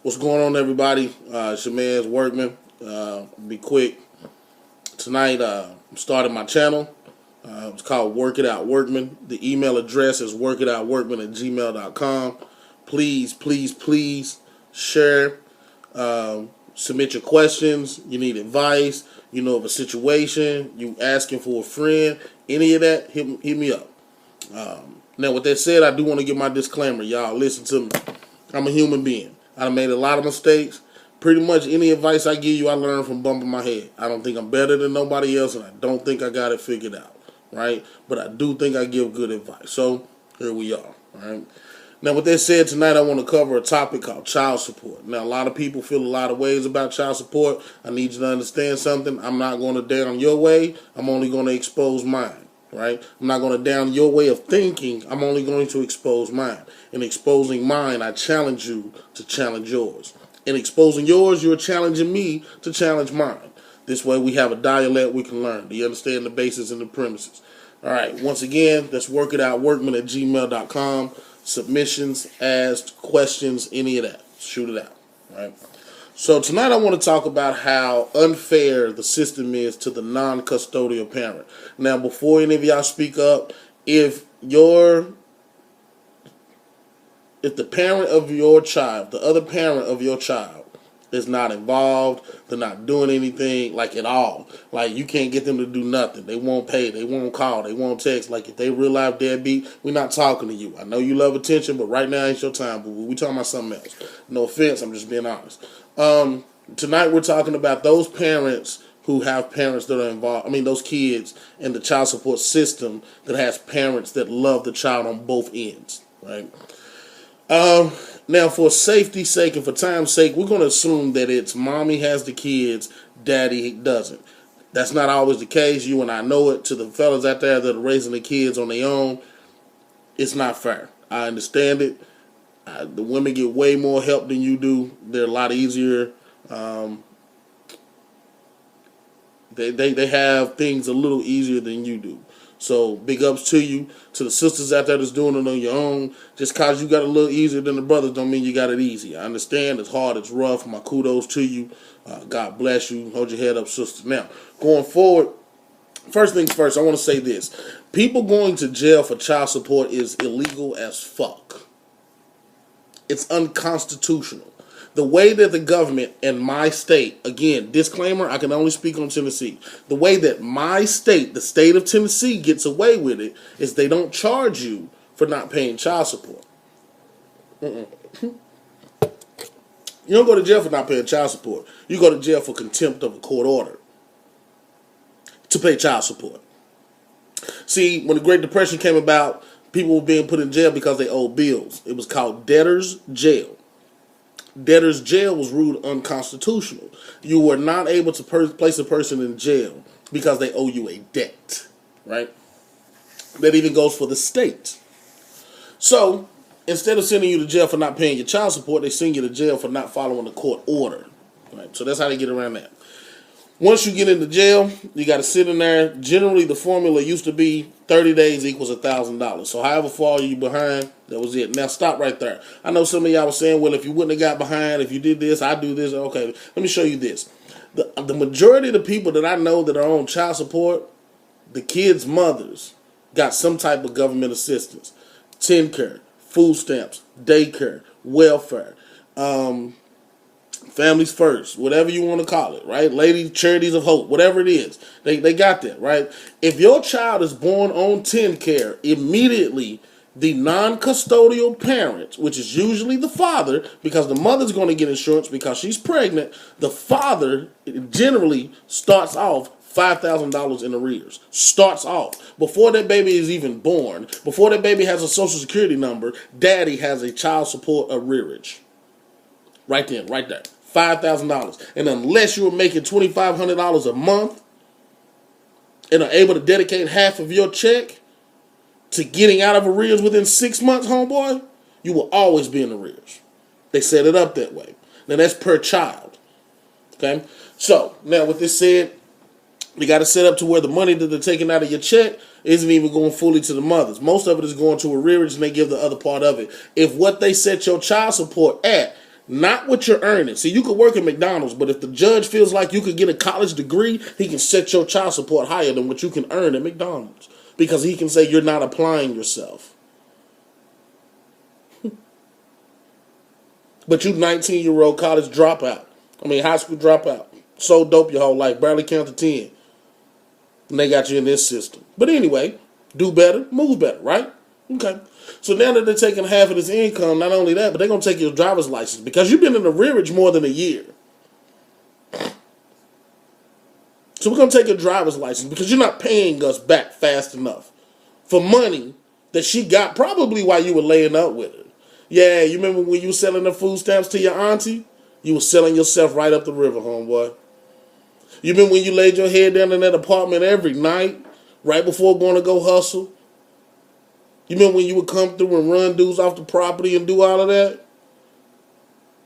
What's going on, everybody? It's your man's Workman. Be quick. Tonight, I'm starting my channel. It's called Work It Out Workman. The email address is workitoutworkman@gmail.com. Please, please, please share. Submit your questions. You need advice. You know of a situation. You asking for a friend. Any of that, hit me up. Now, with that said, I do want to give my disclaimer. Y'all, listen to me. I'm a human being. I made a lot of mistakes. Pretty much any advice I give you, I learned from bumping my head. I don't think I'm better than nobody else, and I don't think I got it figured out, right? But I do think I give good advice. So, here we are, right? Now, with that said, tonight I want to cover a topic called child support. Now, a lot of people feel a lot of ways about child support. I need you to understand something. I'm not going to down your way. I'm only going to expose mine. Right? I'm not going to down your way of thinking. I'm only going to expose mine. In exposing mine, I challenge you to challenge yours. In exposing yours, you're challenging me to challenge mine. This way we have a dialect we can learn. Do you understand the basis and the premises? All right. Once again, let's work it out. Workman@gmail.com. Submissions, asked, questions, any of that. Shoot it out. All right. So tonight I want to talk about how unfair the system is to the non-custodial parent. Now, before any of y'all speak up, if the parent of your child, the other parent of your child is not involved, they're not doing anything like at all. Like you can't get them to do nothing. They won't pay, they won't call, they won't text. Like if they real life deadbeat, we're not talking to you. I know you love attention, but right now ain't your time, but we talking about something else. No offense, I'm just being honest. Tonight we're talking about those parents who have parents that are involved. I mean, those kids in the child support system that has parents that love the child on both ends, right? Now, for safety's sake and for time's sake, we're going to assume that it's mommy has the kids, daddy doesn't. That's not always the case. You and I know it. To the fellas out there that are raising the kids on their own, it's not fair. I understand it. The women get way more help than you do. They're a lot easier. They have things a little easier than you do. So big ups to you. To the sisters out there that's doing it on your own. Just cause you got a little easier than the brothers don't mean you got it easy. I understand it's hard, it's rough. My kudos to you. God bless you. Hold your head up, sister. Now, going forward, first things first, I want to say this. People going to jail for child support is illegal as fuck. It's unconstitutional. The way that the government in my state, again, disclaimer, I can only speak on Tennessee. The way that my state, the state of Tennessee, gets away with it is they don't charge you for not paying child support. You don't go to jail for not paying child support. You go to jail for contempt of a court order to pay child support. See, when the Great Depression came about, people were being put in jail because they owed bills. It was called debtor's jail. Debtor's jail was ruled unconstitutional. You were not able to place a person in jail because they owe you a debt, right? That even goes for the state. So, instead of sending you to jail for not paying your child support, they send you to jail for not following the court order, right? So that's how they get around that. Once you get into jail, you got to sit in there. Generally, the formula used to be 30 days equals $1,000. So however far you behind, that was it. Now stop right there. I know some of y'all were saying, well, if you wouldn't have got behind, if you did this, I do this. Okay, let me show you this. The majority of the people that I know that are on child support, the kids' mothers got some type of government assistance. TennCare, food stamps, daycare, welfare, Families First, whatever you want to call it, right? Lady Charities of Hope, whatever it is. They got that, right? If your child is born on TennCare, immediately the non-custodial parent, which is usually the father, because the mother's going to get insurance because she's pregnant, the father generally starts off $5,000 in arrears. Starts off. Before that baby is even born, before that baby has a social security number, daddy has a child support arrearage. Right then, right there. $5,000. And unless you were making $2,500 a month and are able to dedicate half of your check to getting out of arrears within 6 months, homeboy, you will always be in arrears. They set it up that way. Now, that's per child. Okay? So, now with this said, you got to set up to where the money that they're taking out of your check isn't even going fully to the mothers. Most of it is going to arrearage and they give the other part of it. If what they set your child support at Not what you're earning. See, you could work at McDonald's, but if the judge feels like you could get a college degree, he can set your child support higher than what you can earn at McDonald's. Because he can say you're not applying yourself. But you 19-year-old college dropout. High school dropout. So dope your whole life. Barely count to 10. And they got you in this system. But anyway, do better, move better, right? Okay. So now that they're taking half of this income, not only that, but they're going to take your driver's license because you've been in the rearage more than a year. So we're going to take your driver's license because you're not paying us back fast enough for money that she got probably while you were laying up with her. Yeah, you remember when you were selling the food stamps to your auntie? You were selling yourself right up the river, homeboy. You remember when you laid your head down in that apartment every night, right before going to go hustle? You remember when you would come through and run dudes off the property and do all of that?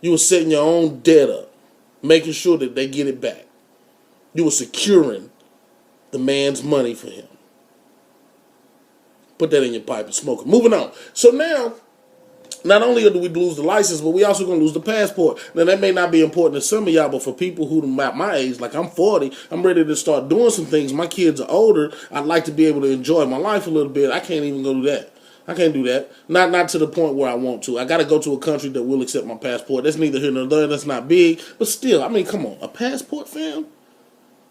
You were setting your own debt up, making sure that they get it back. You were securing the man's money for him. Put that in your pipe and smoke it. Moving on. So now, not only do we lose the license, but we also going to lose the passport. Now, that may not be important to some of y'all, but for people who are my age, like I'm 40, I'm ready to start doing some things. My kids are older. I'd like to be able to enjoy my life a little bit. I can't even go do that. I can't do that. Not to the point where I want to. I got to go to a country that will accept my passport. That's neither here nor there. That's not big. But still, come on. A passport, fam?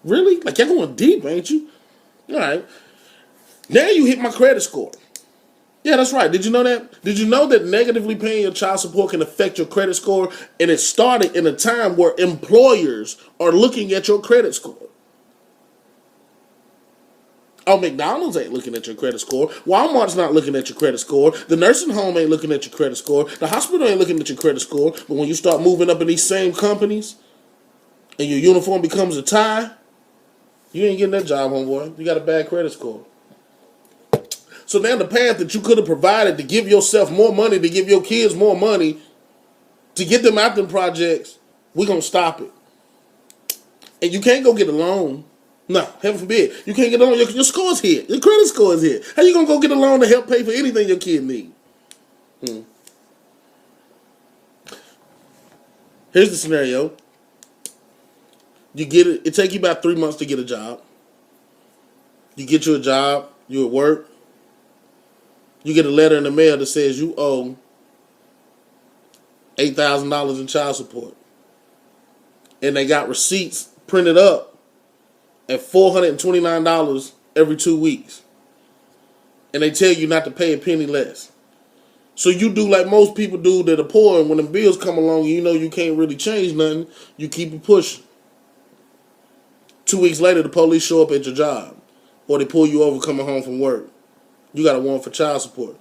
Really? Like, y'all going deep, ain't you? All right. Now you hit my credit score. Yeah, that's right. Did you know that? Did you know that negatively paying your child support can affect your credit score? And it started in a time where employers are looking at your credit score. Oh, McDonald's ain't looking at your credit score. Walmart's not looking at your credit score. The nursing home ain't looking at your credit score. The hospital ain't looking at your credit score. But when you start moving up in these same companies and your uniform becomes a tie, you ain't getting that job, homeboy. You got a bad credit score. So now the path that you could have provided to give yourself more money, to give your kids more money, to get them out them projects, we're going to stop it. And you can't go get a loan. No, heaven forbid. You can't get a loan. Your score's here. Your credit score is here. How you going to go get a loan to help pay for anything your kid need? Here's the scenario. You get it. It take you about 3 months to get a job. You get you a job. You at work. You get a letter in the mail that says you owe $8,000 in child support. And they got receipts printed up at $429 every 2 weeks. And they tell you not to pay a penny less. So you do like most people do that are poor, and when the bills come along and you know you can't really change nothing, you keep it pushing. 2 weeks later, the police show up at your job. Or they pull you over coming home from work. You got a warrant for child support.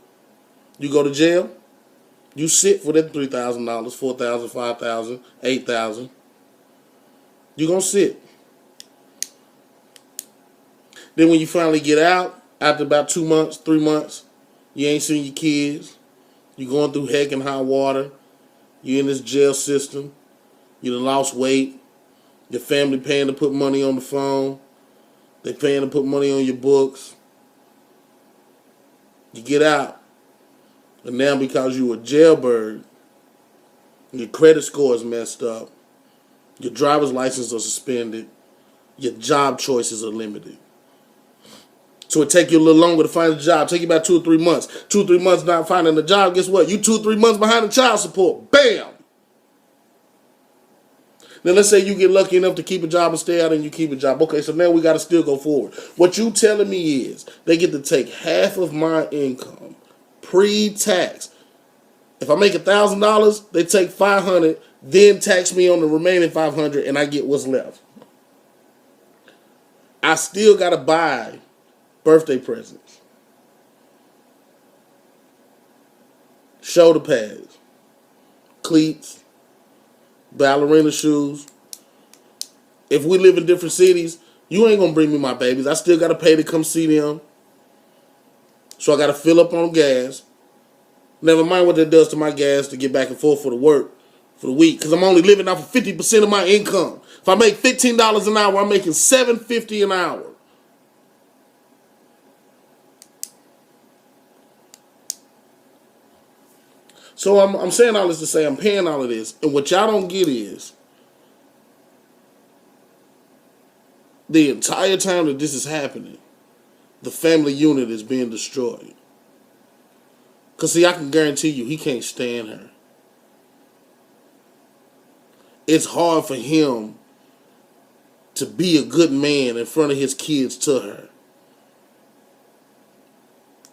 You go to jail. You sit for that $3,000, $4,000, $5,000, $8,000. You're going to sit. Then when you finally get out, after about 2 months, 3 months, you ain't seen your kids. You're going through heck and high water. You're in this jail system. You done lost weight. Your family paying to put money on the phone. They paying to put money on your books. You get out, and now because you a jailbird, your credit score is messed up, your driver's license are suspended, your job choices are limited. So it take you a little longer to find a job. Take you about 2 or 3 months. 2 or 3 months not finding a job. Guess what? You 2 or 3 months behind the child support. Bam! Then let's say you get lucky enough to keep a job and stay out and you keep a job. Okay, so now we got to still go forward. What you telling me is they get to take half of my income pre-tax. If I make $1,000, they take $500, then tax me on the remaining $500, and I get what's left. I still got to buy birthday presents, shoulder pads, cleats, ballerina shoes. If we live in different cities, you ain't gonna bring me my babies. I still gotta pay to come see them. So I gotta fill up on gas. Never mind what that does to my gas to get back and forth for the work for the week. Because I'm only living off of 50% of my income. If I make $15 an hour, I'm making $7.50 an hour. So I'm saying all this to say I'm paying all of this. And what y'all don't get is the entire time that this is happening, the family unit is being destroyed. Because, see, I can guarantee you he can't stand her. It's hard for him to be a good man in front of his kids to her.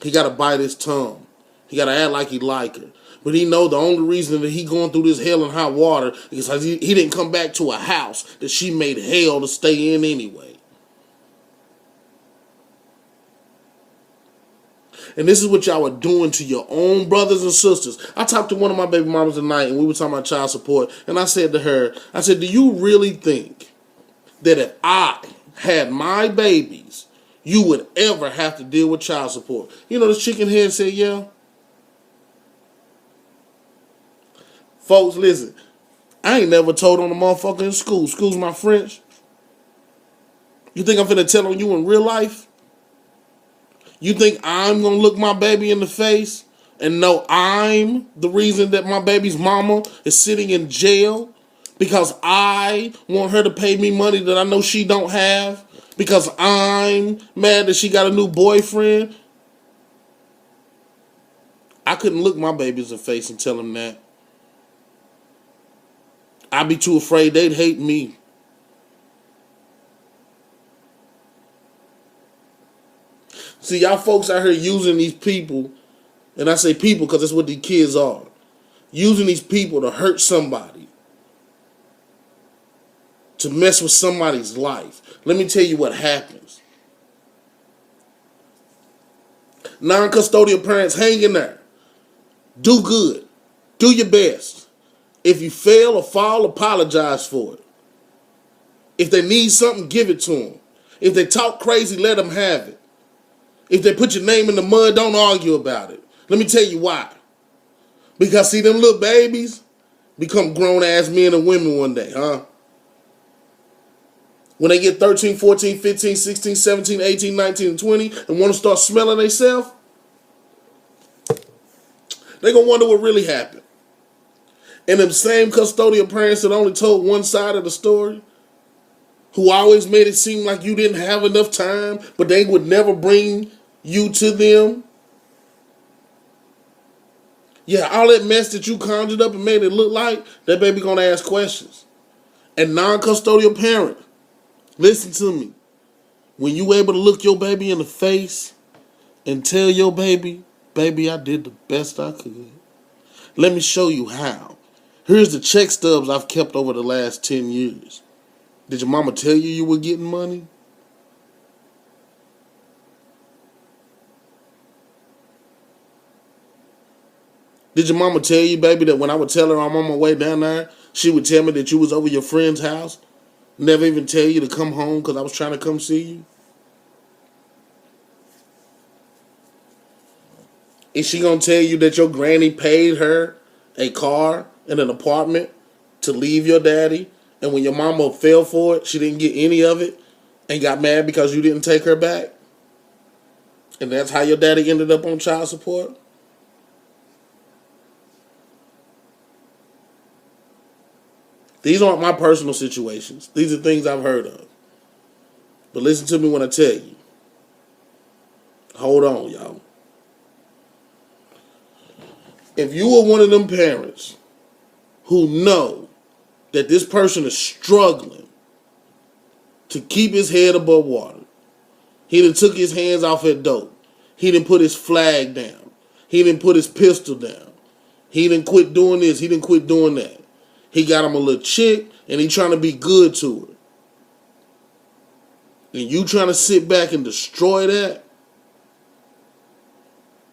He got to bite his tongue. He got to act like he like her. But he know the only reason that he going through this hell and hot water is because he didn't come back to a house that she made hell to stay in anyway. And this is what y'all are doing to your own brothers and sisters. I talked to one of my baby mamas tonight, and we were talking about child support. And I said to her, I said, do you really think that if I had my babies, you would ever have to deal with child support? You know, this chicken head said, yeah. Folks, listen. I ain't never told on a motherfucker in school. Excuse my French. You think I'm finna tell on you in real life? You think I'm going to look my baby in the face and know I'm the reason that my baby's mama is sitting in jail because I want her to pay me money that I know she don't have because I'm mad that she got a new boyfriend? I couldn't look my babies in the face and tell them that. I'd be too afraid they'd hate me. See, y'all folks out here using these people, and I say people because that's what these kids are, using these people to hurt somebody, to mess with somebody's life. Let me tell you what happens. Non-custodial parents, hang in there. Do good. Do your best. If you fail or fall, apologize for it. If they need something, give it to them. If they talk crazy, let them have it. If they put your name in the mud, don't argue about it. Let me tell you why. Because, see, them little babies become grown-ass men and women one day, huh? When they get 13, 14, 15, 16, 17, 18, 19, and 20 and want to start smelling themselves, they're going to wonder what really happened. And them same custodial parents that only told one side of the story, who always made it seem like you didn't have enough time, but they would never bring you to them. Yeah, all that mess that you conjured up and made it look like, that baby gonna ask questions. And non-custodial parent, listen to me. When you able to look your baby in the face and tell your baby, baby, I did the best I could. Let me show you how. Here's the check stubs I've kept over the last 10 years. Did your mama tell you were getting money? Did your mama tell you, baby, that when I would tell her I'm on my way down there, she would tell me that you was over your friend's house? Never even tell you to come home because I was trying to come see you? Is she going to tell you that your granny paid her a car and an apartment to leave your daddy? And when your mama fell for it, she didn't get any of it and got mad because you didn't take her back? And that's how your daddy ended up on child support? These aren't my personal situations. These are things I've heard of. But listen to me when I tell you. Hold on, y'all. If you are one of them parents who know that this person is struggling to keep his head above water, he done took his hands off at dope. He done put his flag down. He done put his pistol down. He done quit doing this. He done quit doing that. He got him a little chick and he trying to be good to her. And you trying to sit back and destroy that?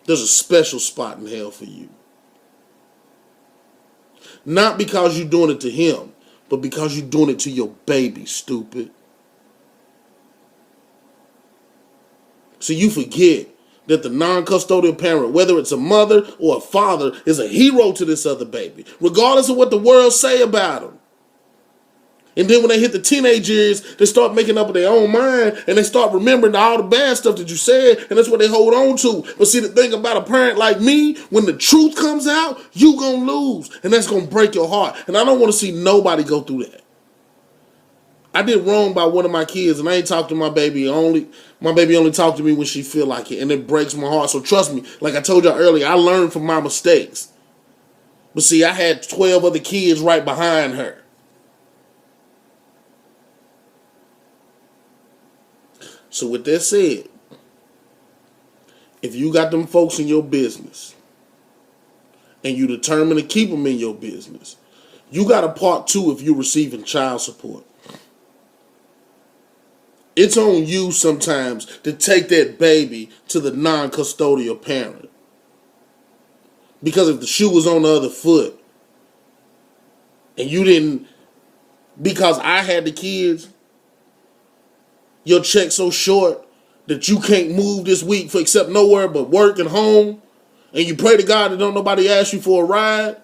There's a special spot in hell for you. Not because you're doing it to him, but because you're doing it to your baby, stupid. So you forget that the non-custodial parent, whether it's a mother or a father, is a hero to this other baby, regardless of what the world say about him. And then when they hit the teenage years, they start making up their own mind and they start remembering all the bad stuff that you said, and that's what they hold on to. But see, the thing about a parent like me, when the truth comes out, you gonna lose. And that's gonna break your heart. And I don't want to see nobody go through that. I did wrong by one of my kids, and I ain't talked to my baby. My baby only talked to me when she feel like it, and it breaks my heart. So trust me, like I told y'all earlier, I learned from my mistakes. But see, I had 12 other kids right behind her. So with that said, if you got them folks in your business and you determined to keep them in your business, you got a part two if you're receiving child support. It's on you sometimes to take that baby to the non-custodial parent. Because if the shoe was on the other foot and you didn't, because I had the kids, your check so short that you can't move this week for except nowhere but work and home, and you pray to God that don't nobody ask you for a ride,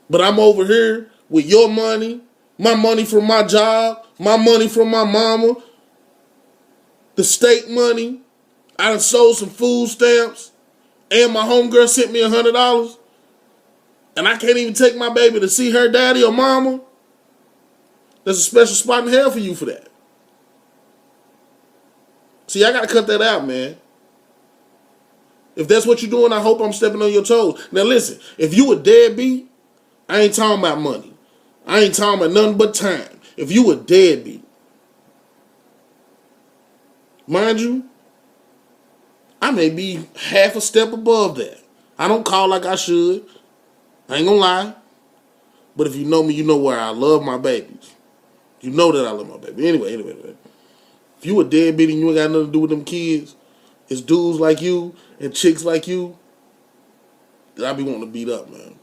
but I'm over here with your money, my money from my job, my money from my mama, the state money, I done sold some food stamps, and my homegirl sent me $100, and I can't even take my baby to see her daddy or mama. There's a special spot in hell for you for that. See, I got to cut that out, man. If that's what you're doing, I hope I'm stepping on your toes. Now, listen, if you a deadbeat, I ain't talking about money. I ain't talking about nothing but time. If you a deadbeat, mind you, I may be half a step above that. I don't call like I should. I ain't gonna lie. But if you know me, you know where I love my babies. You know that I love my baby. Anyway. If you a deadbeat and you ain't got nothing to do with them kids, it's dudes like you and chicks like you that I be wanting to beat up, man.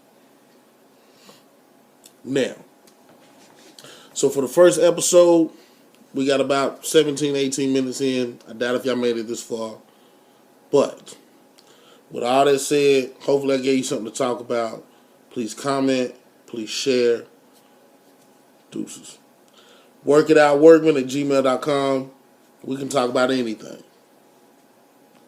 Now, so for the first episode, we got about 17, 18 minutes in. I doubt if y'all made it this far. But with all that said, hopefully I gave you something to talk about. Please comment. Please share. Deuces. Workitoutworkman@gmail.com. We can talk about anything.